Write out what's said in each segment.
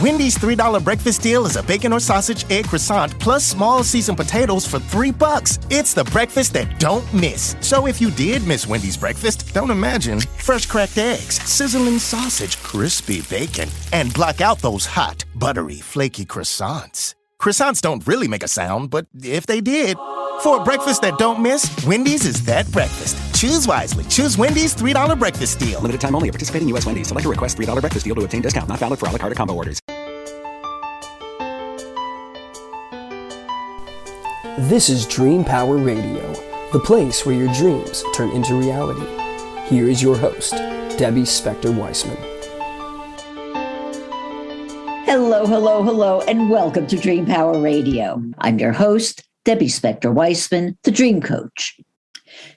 Wendy's $3 breakfast deal is a bacon or sausage, egg croissant, plus small seasoned potatoes for $3. It's the breakfast that don't miss. So if you did miss Wendy's breakfast, don't imagine. Fresh cracked eggs, sizzling sausage, crispy bacon, and block out those hot, buttery, flaky croissants. Croissants don't really make a sound, but if they did, for a breakfast that don't miss, Wendy's is that breakfast. Choose wisely. Choose Wendy's $3 breakfast deal. Limited time only at participating U.S. Wendy's. Select a request $3 breakfast deal to obtain discount. Not valid for a la carte or combo orders. This is Dream Power Radio, the place where your dreams turn into reality. Here is your host, Debbie Spector-Weissman. Hello, and welcome to Dream Power Radio. I'm your host, Debbie Spector-Weissman, the Dream Coach.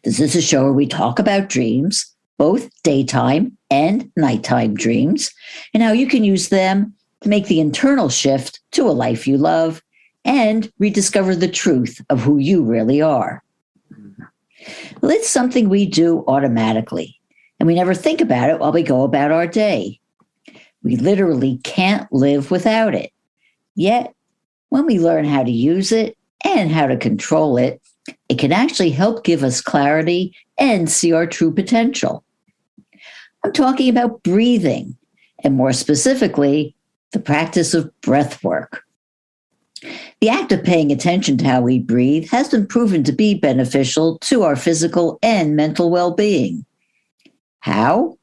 This is a show where we talk about dreams, both daytime and nighttime dreams, and how you can use them to make the internal shift to a life you love and rediscover the truth of who you really are. Well, it's something we do automatically, and we never think about it while we go about our day. We literally can't live without it. Yet, when we learn how to use it and how to control it, it can actually help give us clarity and see our true potential. I'm talking about breathing, and more specifically, the practice of breath work. The act of paying attention to how we breathe has been proven to be beneficial to our physical and mental well-being. How?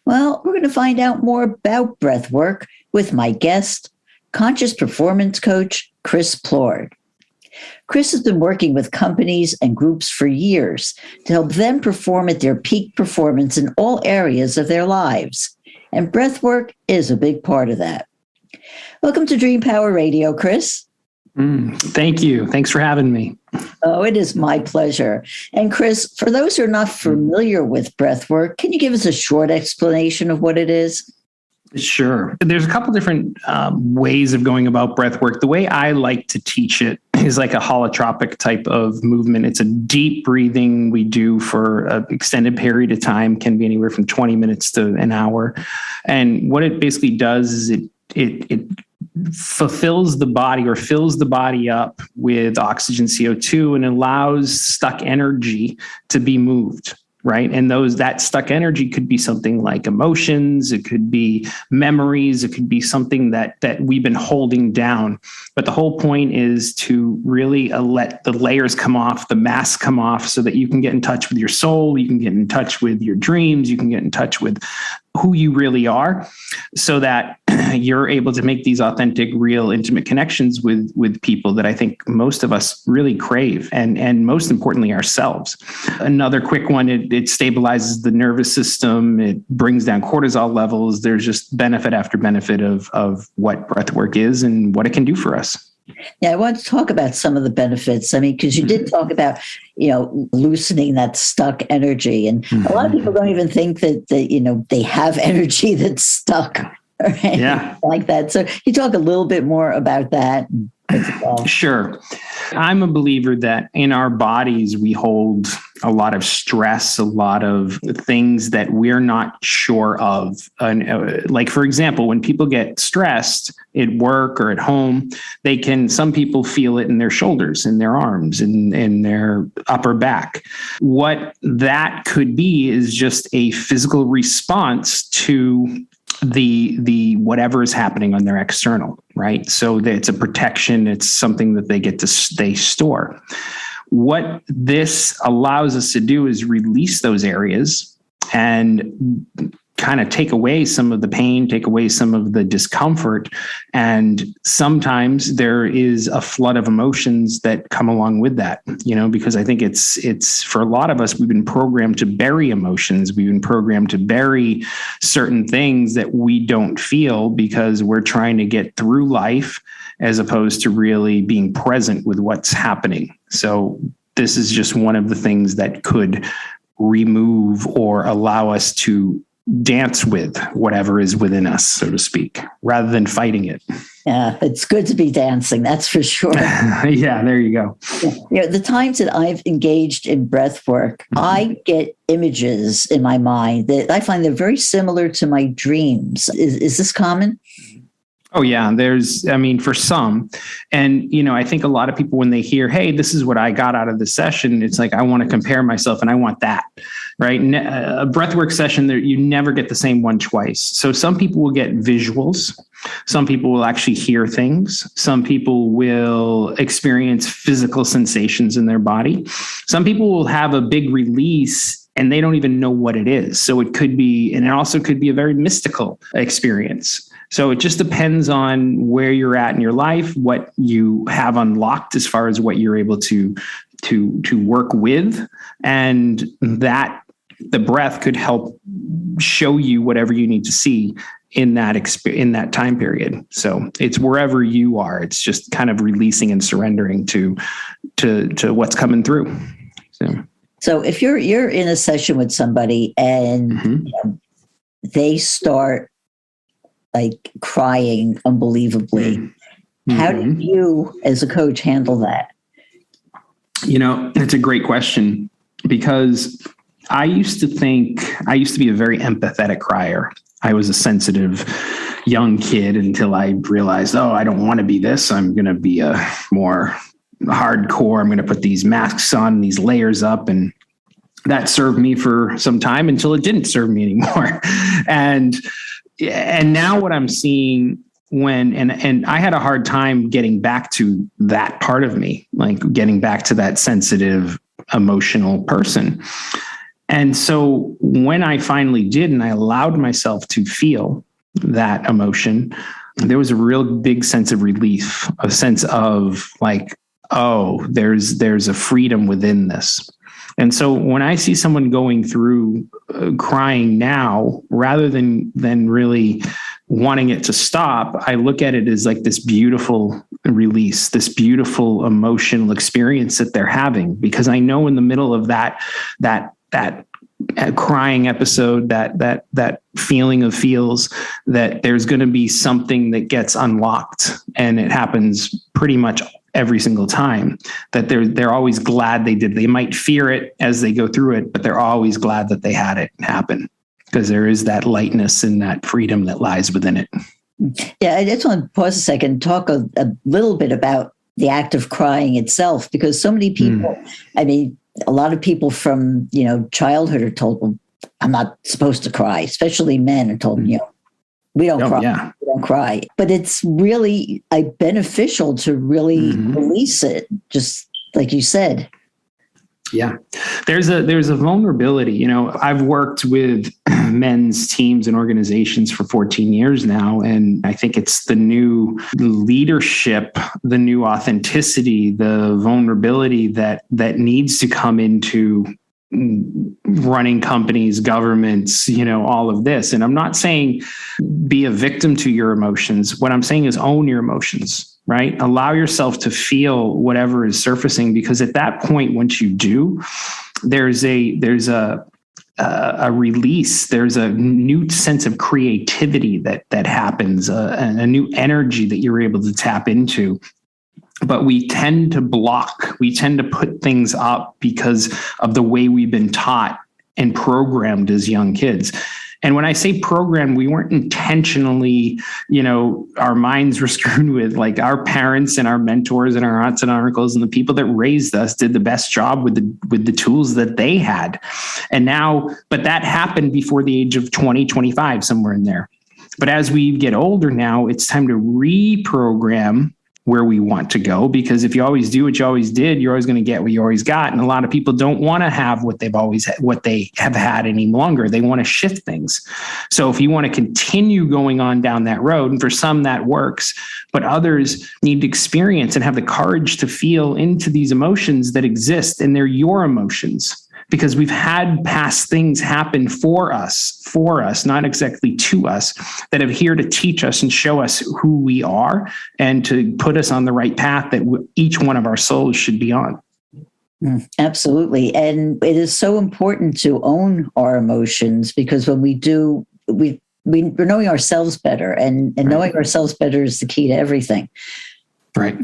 Well, we're going to find out more about breath work with my guest, conscious performance coach, Chris Plourde. Chris has been working with companies and groups for years to help them perform at their peak performance in all areas of their lives. And breath work is a big part of that. Welcome to Dream Power Radio, Chris. Thank you. Thanks for having me. Oh, it is my pleasure. And Chris, for those who are not familiar with breath work, can you give us a short explanation of what it is? Sure. There's a couple different ways of going about breath work. The way I like to teach it is like a holotropic type of movement. It's a deep breathing we do for an extended period of time, can be anywhere from 20 minutes to an hour. And what it basically does is it fulfills the body or fills the body up with oxygen, CO2, and allows stuck energy to be moved. Right. And that stuck energy could be something like emotions. It could be memories. It could be something that we've been holding down. But the whole point is to really let the layers come off, the mask come off, so that you can get in touch with your soul. You can get in touch with your dreams. You can get in touch with who you really are, so that you're able to make these authentic, real, intimate connections with people that I think most of us really crave, and most importantly, ourselves. Another quick one, it stabilizes the nervous system. It brings down cortisol levels. There's just benefit after benefit of what breath work is and what it can do for us. Yeah, I want to talk about some of the benefits. I mean, because you did talk about, loosening that stuck energy. And a lot of people don't even think that they have energy that's stuck. Right? Yeah. Like that. So you talk a little bit more about that. Sure. I'm a believer that in our bodies, we hold a lot of stress, a lot of things that we're not sure of. Like, for example, when people get stressed at work or at home, some people feel it in their shoulders, in their arms, in their upper back. What that could be is just a physical response to the whatever is happening on their external, right? So it's a protection. It's something that they store. What this allows us to do is release those areas and kind of take away some of the pain, take away some of the discomfort. And sometimes there is a flood of emotions that come along with that, because I think it's for a lot of us, we've been programmed to bury emotions. We've been programmed to bury certain things that we don't feel because we're trying to get through life as opposed to really being present with what's happening. So this is just one of the things that could remove or allow us to dance with whatever is within us, so to speak, rather than fighting it. Yeah, it's good to be dancing, that's for sure. Yeah, there you go. The times that I've engaged in breath work, I get images in my mind that I find they're very similar to my dreams. Is this common? Oh yeah, for some, and I think a lot of people, when they hear, "Hey, this is what I got out of the session," it's like, I want to compare myself and I want that, right? A breathwork session, there, you never get the same one twice. So some people will get visuals. Some people will actually hear things. Some people will experience physical sensations in their body. Some people will have a big release and they don't even know what it is. So it could be, and it also could be a very mystical experience. So it just depends on where you're at in your life, what you have unlocked as far as what you're able to work with, and that the breath could help show you whatever you need to see in that time period. So it's wherever you are. It's just kind of releasing and surrendering to what's coming through. So if you're in a session with somebody and they start like crying unbelievably, how do you as a coach handle that? It's a great question, because I used to be a very empathetic crier. I was a sensitive young kid until I realized, I don't want to be this. I'm going to be a more hardcore. I'm going to put these masks on, these layers up, and that served me for some time until it didn't serve me anymore. And now what I'm seeing and I had a hard time getting back to that part of me, like getting back to that sensitive, emotional person. And so when I finally did, and I allowed myself to feel that emotion, there was a real big sense of relief, a sense of like, there's a freedom within this. And so when I see someone going through crying now, rather than really wanting it to stop, I look at it as like this beautiful release, this beautiful emotional experience that they're having, because I know in the middle of that crying episode, that feeling of feels, that there's going to be something that gets unlocked, and it happens pretty much every single time. That they're always glad they did. They might fear it as they go through it, but they're always glad that they had it happen, because there is that lightness and that freedom that lies within it. Yeah, I just want to pause a second and talk a little bit about the act of crying itself, because so many people, a lot of people from, childhood are told, well, I'm not supposed to cry, especially men are told, we don't cry. Yeah. We don't cry. But it's really beneficial to really release it, just like you said. Yeah. There's a vulnerability. I've worked with men's teams and organizations for 14 years now. And I think it's the new leadership, the new authenticity, the vulnerability that needs to come into running companies, governments, all of this. And I'm not saying be a victim to your emotions. What I'm saying is own your emotions, right? Allow yourself to feel whatever is surfacing, because at that point, once you do, there's a release, there's a new sense of creativity that happens, a new energy that you're able to tap into. But we tend to block, we tend to put things up because of the way we've been taught and programmed as young kids. And when I say programmed, we weren't intentionally, our minds were screwed with, like our parents and our mentors and our aunts and uncles and the people that raised us did the best job with the tools that they had. And now, but that happened before the age of 20, 25, somewhere in there. But as we get older now, it's time to reprogram where we want to go, because if you always do what you always did, you're always going to get what you always got. And a lot of people don't want to have what they have had any longer. They want to shift things. So if you want to continue going on down that road, and for some that works, but others need to experience and have the courage to feel into these emotions that exist, and they're your emotions. Because we've had past things happen for us, not exactly to us, that are here to teach us and show us who we are and to put us on the right path that each one of our souls should be on. Absolutely. And it is so important to own our emotions, because when we do, we're knowing ourselves better, and knowing ourselves better is the key to everything. Right.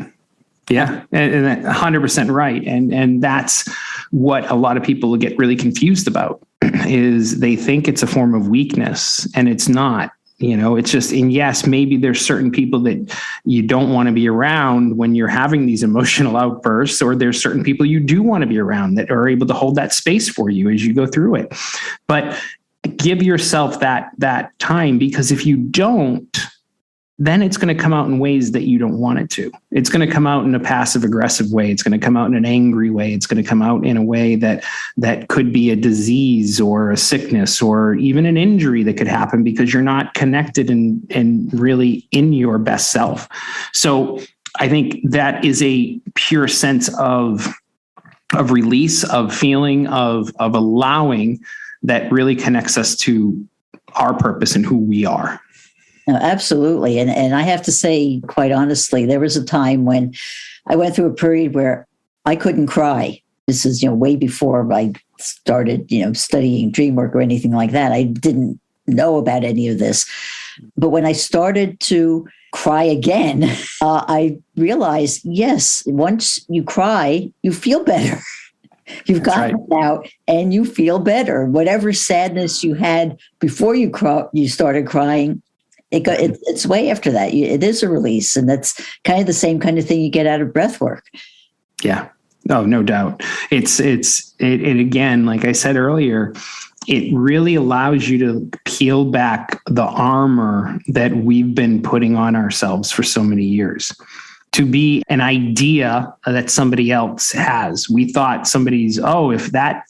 Yeah, and 100% right. And that's what a lot of people will get really confused about, is they think it's a form of weakness, and it's not. It's just, and yes, maybe there's certain people that you don't want to be around when you're having these emotional outbursts, or there's certain people you do want to be around that are able to hold that space for you as you go through it. But give yourself that time, because if you don't, then it's going to come out in ways that you don't want it to. It's going to come out in a passive aggressive way. It's going to come out in an angry way. It's going to come out in a way that could be a disease or a sickness or even an injury that could happen because you're not connected and really in your best self. So I think that is a pure sense of release, of feeling, of allowing, that really connects us to our purpose and who we are. No, absolutely. And I have to say, quite honestly, there was a time when I went through a period where I couldn't cry. This is, way before I started, studying dream work or anything like that. I didn't know about any of this. But when I started to cry again, I realized, yes, once you cry, you feel better. You've gotten it out and you feel better. Whatever sadness you had before you started crying, it's way after that. It is a release, and that's kind of the same kind of thing you get out of breath work. Yeah, no doubt. It again, like I said earlier, it really allows you to peel back the armor that we've been putting on ourselves for so many years. To be an idea that somebody else has. We thought somebody's, if that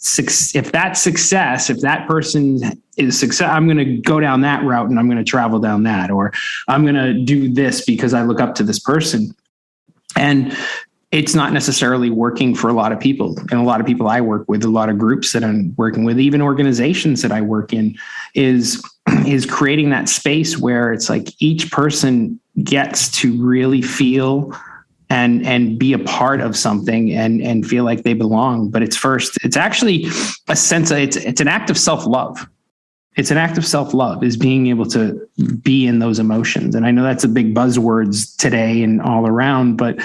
person is success, I'm going to go down that route and I'm going to travel down that, or I'm going to do this because I look up to this person. And it's not necessarily working for a lot of people. And a lot of people I work with, a lot of groups that I'm working with, even organizations that I work in, is creating that space where it's like each person gets to really feel and be a part of something and feel like they belong. But it's actually a sense of, it's an act of self-love. It's an act of self-love, is being able to be in those emotions. And I know that's a big buzzwords today and all around, but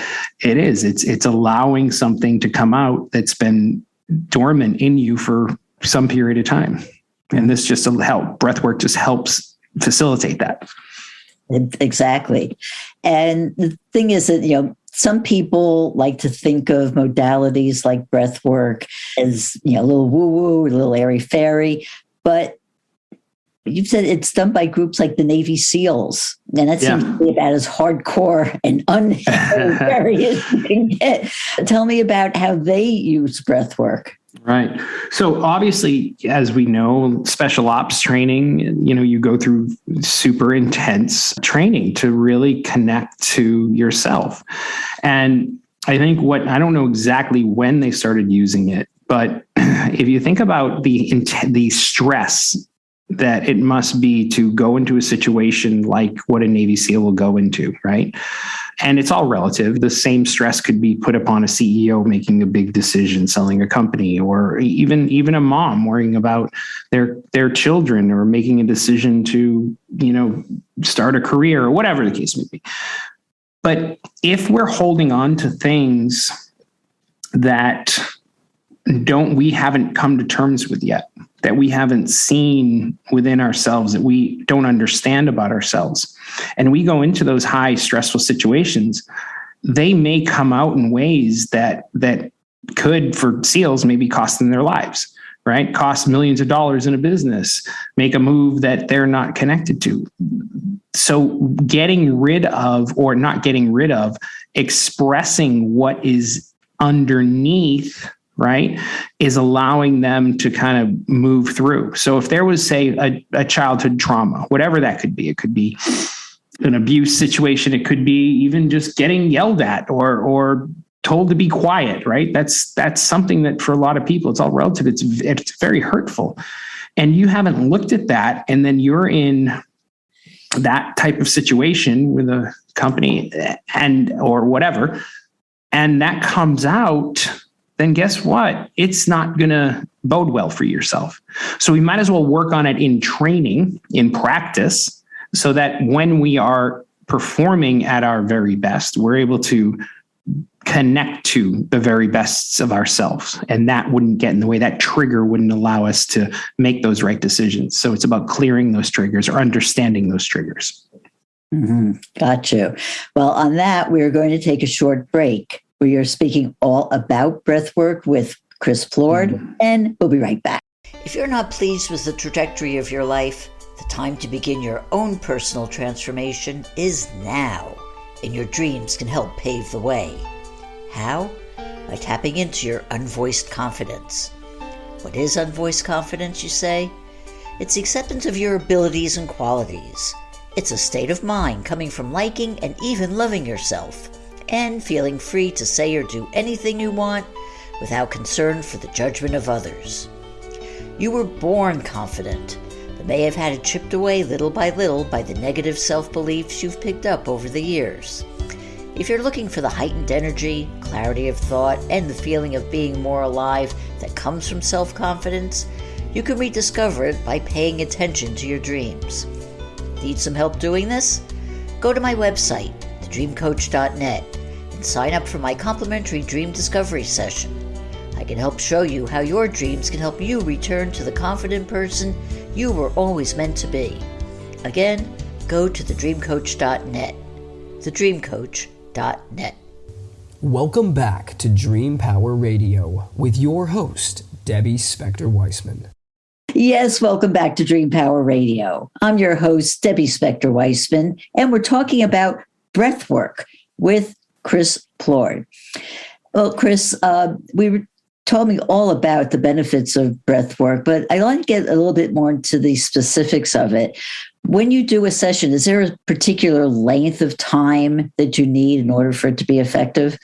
it is. It's allowing something to come out that's been dormant in you for some period of time. And this just help. Breathwork just helps facilitate that. Exactly. And the thing is that, some people like to think of modalities like breathwork as, a little woo-woo, a little airy-fairy, but you've said it's done by groups like the Navy SEALs, and that seems to be about as hardcore and unairy as you can get. Tell me about how they use breathwork. Right. So obviously, as we know, special ops training, you go through super intense training to really connect to yourself. And I think I don't know exactly when they started using it, but if you think about the stress that it must be to go into a situation like what a Navy SEAL will go into, right? And it's all relative. The same stress could be put upon a CEO making a big decision, selling a company, or even a mom worrying about their children, or making a decision to, start a career, or whatever the case may be. But if we're holding on to things that we haven't come to terms with yet, that we haven't seen within ourselves, that we don't understand about ourselves, and we go into those high stressful situations, they may come out in ways that could, for SEALs, maybe cost them their lives, right? Cost millions of dollars in a business, make a move that they're not connected to. So getting rid of, or not getting rid of, expressing what is underneath, right, is allowing them to kind of move through. So if there was, say, a childhood trauma, whatever that could be, it could be an abuse situation. It could be even just getting yelled at or told to be quiet, right? That's something that for a lot of people, it's all relative. It's very hurtful. And you haven't looked at that. And then you're in that type of situation with a company or whatever, and that comes out, then guess what? It's not going to bode well for yourself. So we might as well work on it in training, in practice, so that when we are performing at our very best, we're able to connect to the very best of ourselves. And that wouldn't get in the way. That trigger wouldn't allow us to make those right decisions. So it's about clearing those triggers or understanding those triggers. Mm-hmm. Got you. Well, on that, we're going to take a short break. We are speaking all about breathwork with Chris Plourde, and we'll be right back. If you're not pleased with the trajectory of your life, the time to begin your own personal transformation is now, and your dreams can help pave the way. How? By tapping into your unvoiced confidence. What is unvoiced confidence, you say? It's the acceptance of your abilities and qualities. It's a state of mind coming from liking and even loving yourself, and feeling free to say or do anything you want without concern for the judgment of others. You were born confident, but may have had it chipped away little by the negative self-beliefs you've picked up over the years. If you're looking for the heightened energy, clarity of thought, and the feeling of being more alive that comes from self-confidence, you can rediscover it by paying attention to your dreams. Need some help doing this? Go to my website, thedreamcoach.net, and sign up for my complimentary dream discovery session. I can help show you how your dreams can help you return to the confident person you were always meant to be. Again, go to thedreamcoach.net. thedreamcoach.net. Welcome back to Dream Power Radio with your host, Debbie Spector-Weissman. Yes, welcome back to Dream Power Radio. I'm your host, Debbie Spector-Weissman, and we're talking about breathwork with Chris Plourde. Well, Chris, told me all about the benefits of breathwork, but I'd like to get a little bit more into the specifics of it. When you do a session, is there a particular length of time that you need in order for it to be effective?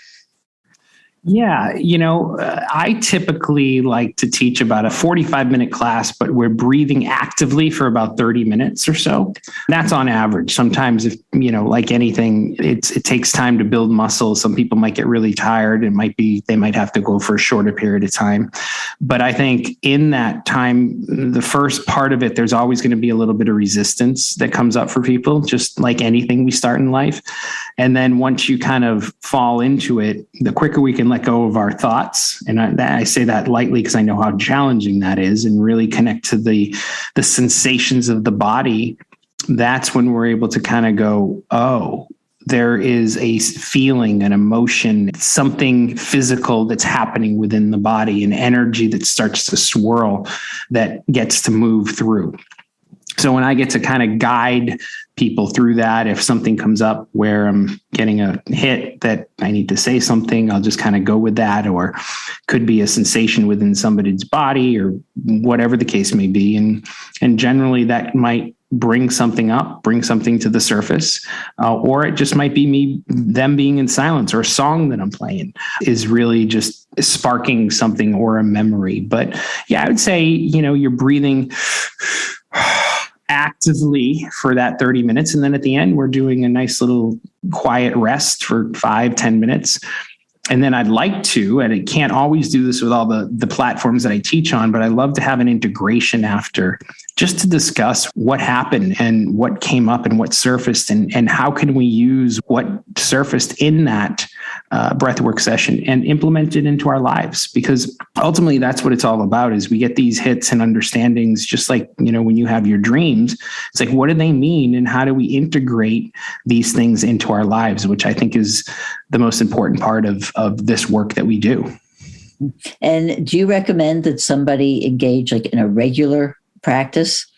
Yeah, I typically like to teach about a 45-minute class, but we're breathing actively for about 30 minutes or so. That's on average. Sometimes, if like anything, it takes time to build muscle. Some people might get really tired. They might have to go for a shorter period of time. But I think in that time, the first part of it, there's always going to be a little bit of resistance that comes up for people, just like anything we start in life. And then once you kind of fall into it, the quicker we can let go of our thoughts. And I say that lightly because I know how challenging that is, and really connect to the sensations of the body. That's when we're able to kind of go, oh, there is a feeling, an emotion, something physical that's happening within the body, an energy that starts to swirl that gets to move through. So when I get to kind of guide people through that, if something comes up where I'm getting a hit that I need to say something, I'll just kind of go with that, or could be a sensation within somebody's body or whatever the case may be. And generally that might bring something up, bring something to the surface, or it just might be them being in silence, or a song that I'm playing is really just sparking something or a memory. But yeah, I would say, you're breathing actively for that 30 minutes. And then at the end, we're doing a nice little quiet rest for 5-10 minutes. And then I'd like to, and I can't always do this with all the platforms that I teach on, but I love to have an integration after, just to discuss what happened and what came up and what surfaced, and how can we use what surfaced in that breathwork session and implement it into our lives. Because ultimately that's what it's all about, is we get these hits and understandings, just like, when you have your dreams, it's like, what do they mean? And how do we integrate these things into our lives, which I think is the most important part of this work that we do. And do you recommend that somebody engage in a regular practice?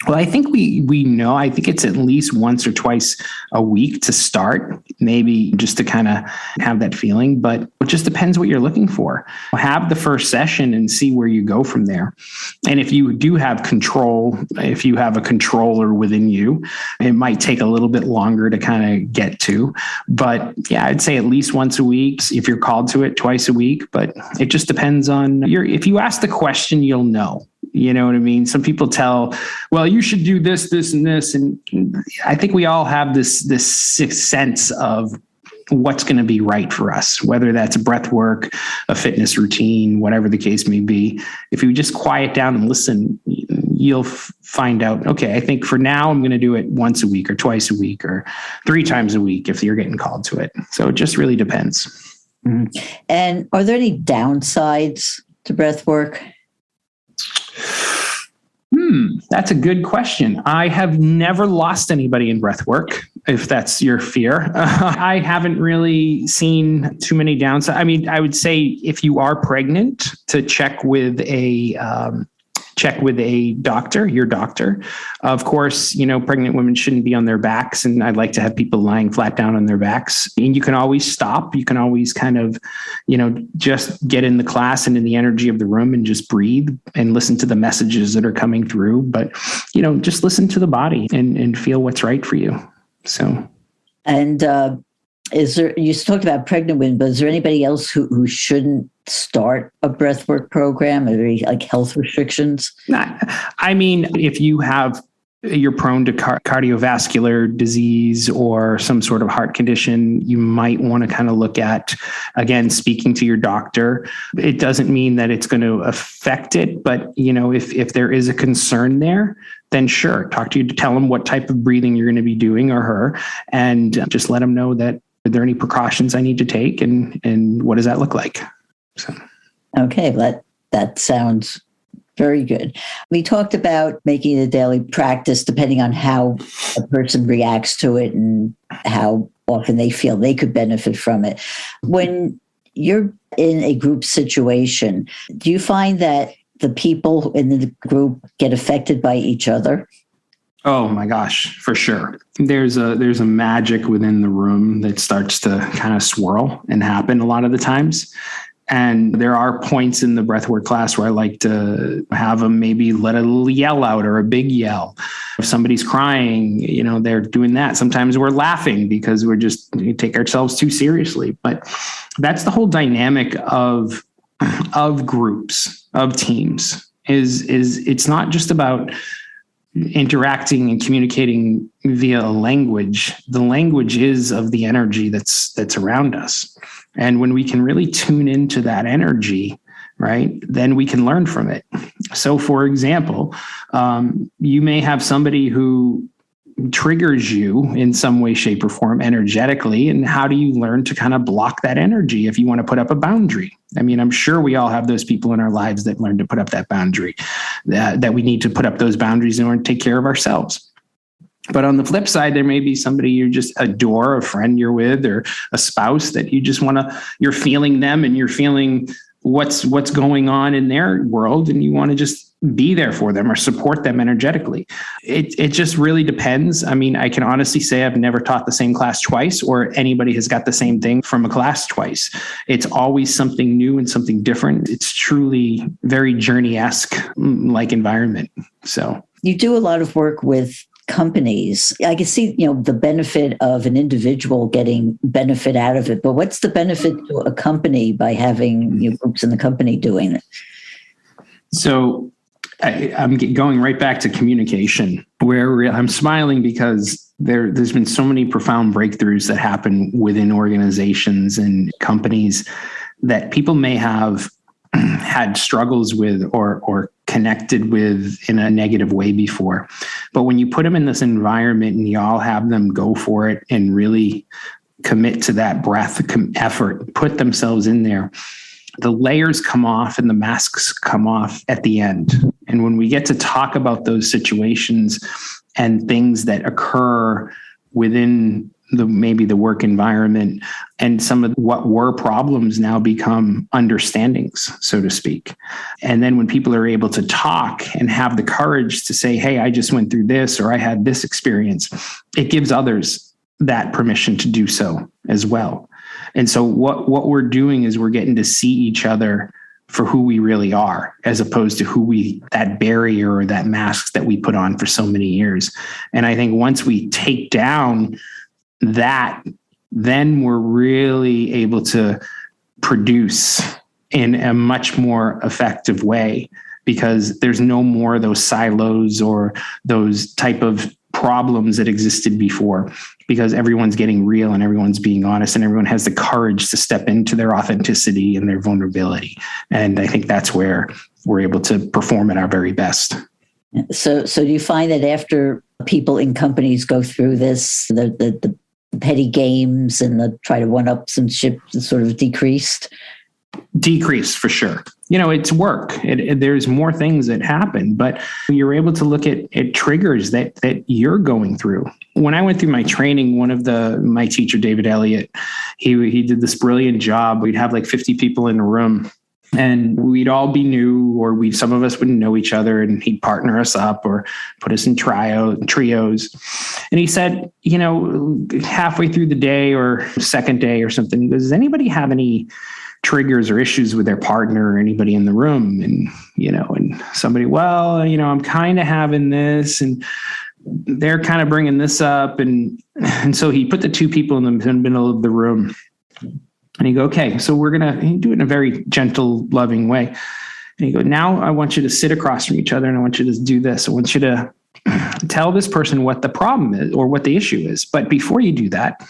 Well, I think we know, I think it's at least once or twice a week to start, maybe just to kind of have that feeling, but it just depends what you're looking for. Have the first session and see where you go from there. And if you do have control, if you have a controller within you, it might take a little bit longer to kind of get to. But yeah, I'd say at least once a week. If you're called to it, twice a week, but it just depends on if you ask the question, you'll know. You know what I mean? Some people tell, well, you should do this, this, and this. And I think we all have this sixth sense of what's going to be right for us, whether that's breath work, a fitness routine, whatever the case may be. If you just quiet down and listen, you'll find out, okay, I think for now I'm going to do it once a week or twice a week or 3 times a week if you're getting called to it. So it just really depends. Mm-hmm. And are there any downsides to breath work? That's a good question. I have never lost anybody in breath work, if that's your fear. I haven't really seen too many downsides. I mean, I would say if you are pregnant, to check with a doctor, your doctor. Of course, pregnant women shouldn't be on their backs, and I'd like to have people lying flat down on their backs. And you can always stop. You can always kind of, just get in the class and in the energy of the room and just breathe and listen to the messages that are coming through. But, just listen to the body and feel what's right for you. So. And you talked about pregnant women, but is there anybody else who shouldn't start a breathwork program? Are there any health restrictions? I mean, if you're prone to cardiovascular disease or some sort of heart condition, you might want to kind of look at, again, speaking to your doctor. It doesn't mean that it's going to affect it, but if there is a concern there, then sure, talk to you to tell them what type of breathing you're going to be doing or her, and just let them know that, are there any precautions I need to take, and what does that look like? So. Okay, that sounds very good. We talked about making it a daily practice depending on how a person reacts to it and how often they feel they could benefit from it. When you're in a group situation, do you find that the people in the group get affected by each other? Oh my gosh, for sure. There's a magic within the room that starts to kind of swirl and happen a lot of the times. And there are points in the breathwork class where I like to have them maybe let a little yell out or a big yell. If somebody's crying, they're doing that. Sometimes we're laughing because we take ourselves too seriously. But that's the whole dynamic of groups, of teams, is it's not just about interacting and communicating via a language. The language is of the energy that's around us. And when we can really tune into that energy, right, then we can learn from it. So for example, you may have somebody who triggers you in some way, shape, or form energetically. And how do you learn to kind of block that energy if you want to put up a boundary? I mean, I'm sure we all have those people in our lives that learn to put up that boundary, that we need to put up those boundaries in order to take care of ourselves. But on the flip side, there may be somebody you just adore, a friend you're with, or a spouse that you just you're feeling them and you're feeling what's going on in their world, and you want to just be there for them or support them energetically. It just really depends. I mean, I can honestly say I've never taught the same class twice, or anybody has got the same thing from a class twice. It's always something new and something different. It's truly very journey-esque like environment. So you do a lot of work with companies. I can see, the benefit of an individual getting benefit out of it, but what's the benefit to a company by having groups in the company doing it? So I'm going right back to communication, where I'm smiling because there's been so many profound breakthroughs that happen within organizations and companies that people may have had struggles with or connected with in a negative way before. But when you put them in this environment and you all have them go for it and really commit to that breath effort, put themselves in there, the layers come off and the masks come off at the end. And when we get to talk about those situations and things that occur within maybe the work environment, and some of what were problems now become understandings, so to speak. And then when people are able to talk and have the courage to say, hey, I just went through this, or I had this experience, it gives others that permission to do so as well. And so what we're doing is we're getting to see each other for who we really are, as opposed to that barrier or that mask that we put on for so many years. And I think once we take down that, then we're really able to produce in a much more effective way, because there's no more of those silos or those type of problems that existed before, because everyone's getting real and everyone's being honest and everyone has the courage to step into their authenticity and their vulnerability. And I think that's where we're able to perform at our very best. So do you find that after people in companies go through this, the petty games and the try to one-upsmanship is sort of decreased? Decreased for sure. It's work. There's more things that happen, but you're able to look at triggers that you're going through. When I went through my training, my teacher, David Elliott, he did this brilliant job. We'd have like 50 people in a room, and we'd all be new, or some of us wouldn't know each other, and he'd partner us up or put us in trios. And he said, halfway through the day or second day or something, he goes, does anybody have any triggers or issues with their partner or anybody in the room? And, and somebody, I'm kind of having this, and they're kind of bringing this up. And so he put the two people in the middle of the room. And you go, okay, so we're going to do it in a very gentle, loving way. And you go, now I want you to sit across from each other, and I want you to do this. I want you to tell this person what the problem is or what the issue is. But before you do that,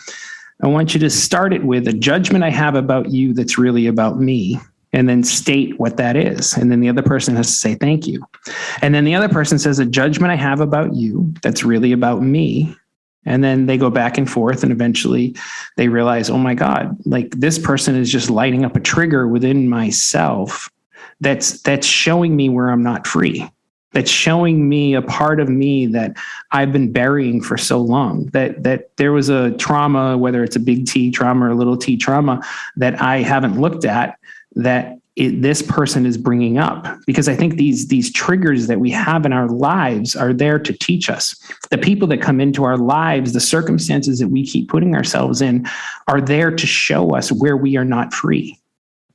I want you to start it with a judgment I have about you that's really about me, and then state what that is. And then the other person has to say, thank you. And then the other person says, a judgment I have about you that's really about me. And then they go back and forth, and eventually they realize, oh my God, like this person is just lighting up a trigger within myself that's showing me where I'm not free. That's showing me a part of me that I've been burying for so long, that there was a trauma, whether it's a big T trauma or a little T trauma, that I haven't looked at, that this person is bringing up. Because I think these triggers that we have in our lives are there to teach us. The people that come into our lives, the circumstances that we keep putting ourselves in, are there to show us where we are not free.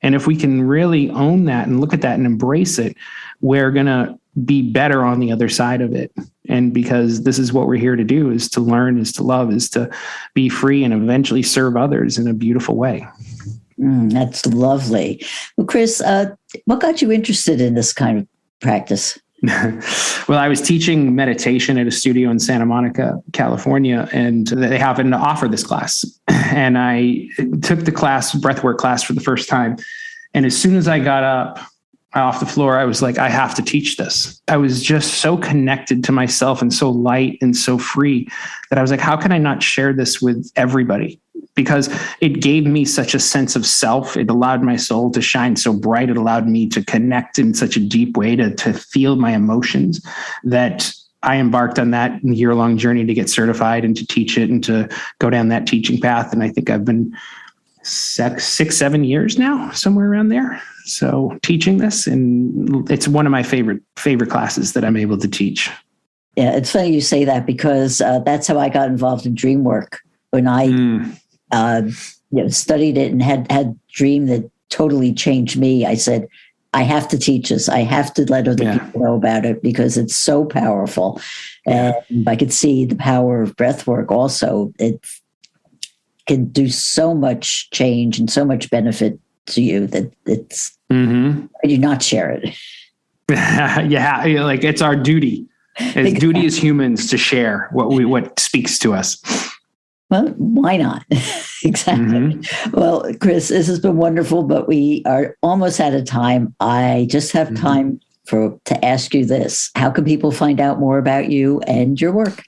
And if we can really own that and look at that and embrace it, we're going to be better on the other side of it. And because this is what we're here to do, is to learn, is to love, is to be free and eventually serve others in a beautiful way. That's lovely. Well, Chris, what got you interested in this kind of practice? Well, I was teaching meditation at a studio in Santa Monica, California, and they happened to offer this class. And I took the breathwork class for the first time. And as soon as I got up off the floor, I was like, I have to teach this. I was just so connected to myself and so light and so free that I was like, how can I not share this with everybody? Because it gave me such a sense of self. It allowed my soul to shine so bright. It allowed me to connect in such a deep way to feel my emotions, that I embarked on that year-long journey to get certified and to teach it and to go down that teaching path. And I think I've been 6-7 years now, somewhere around there. So teaching this, and it's one of my favorite classes that I'm able to teach. Yeah, it's funny you say that, because that's how I got involved in dream work. When I studied it and had a dream that totally changed me, I said, I have to teach this. I have to let other people know about it, because it's so powerful. And I could see the power of breath work also. It can do so much change and so much benefit to you that it's, I do not share it. Like it's our duty. It's duty as humans to share what speaks to us. Well, why not? Exactly. Well, Chris, this has been wonderful, but we are almost out of time. I just have time to ask you this. How can people find out more about you and your work?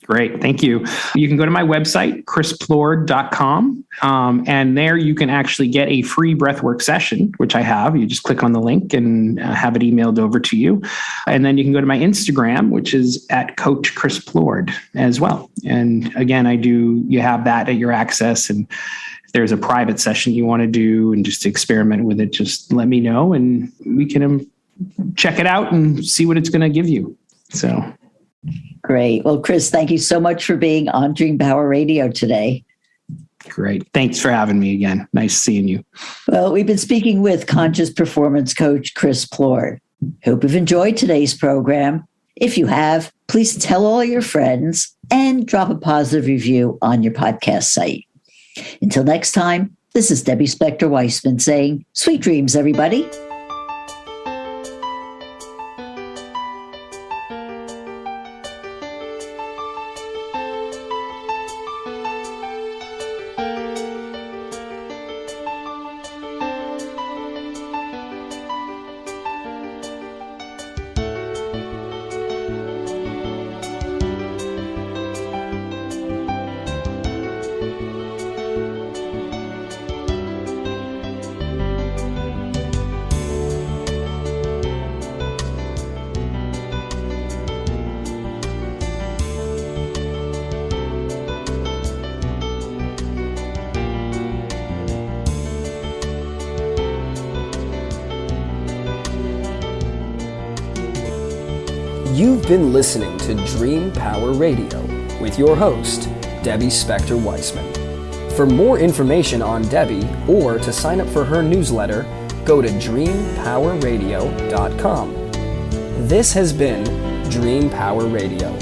Great. Thank you. You can go to my website, chrisplourde.com. And there you can actually get a free breathwork session, which I have. You just click on the link and have it emailed over to you. And then you can go to my Instagram, which is at Coach Chris Plourde as well. And again, you have that at your access. And if there's a private session you want to do and just experiment with it, just let me know and we can check it out and see what it's going to give you. So. Great. Well, Chris, thank you so much for being on Dream Power Radio today. Great. Thanks for having me again. Nice seeing you. Well, we've been speaking with conscious performance coach Chris Plourde. Hope you've enjoyed today's program. If you have, please tell all your friends and drop a positive review on your podcast site. Until next time, this is Debbie Spector-Weissman saying, sweet dreams, everybody. You've been listening to Dream Power Radio with your host, Debbie Spector-Weissman. For more information on Debbie or to sign up for her newsletter, go to dreampowerradio.com. This has been Dream Power Radio.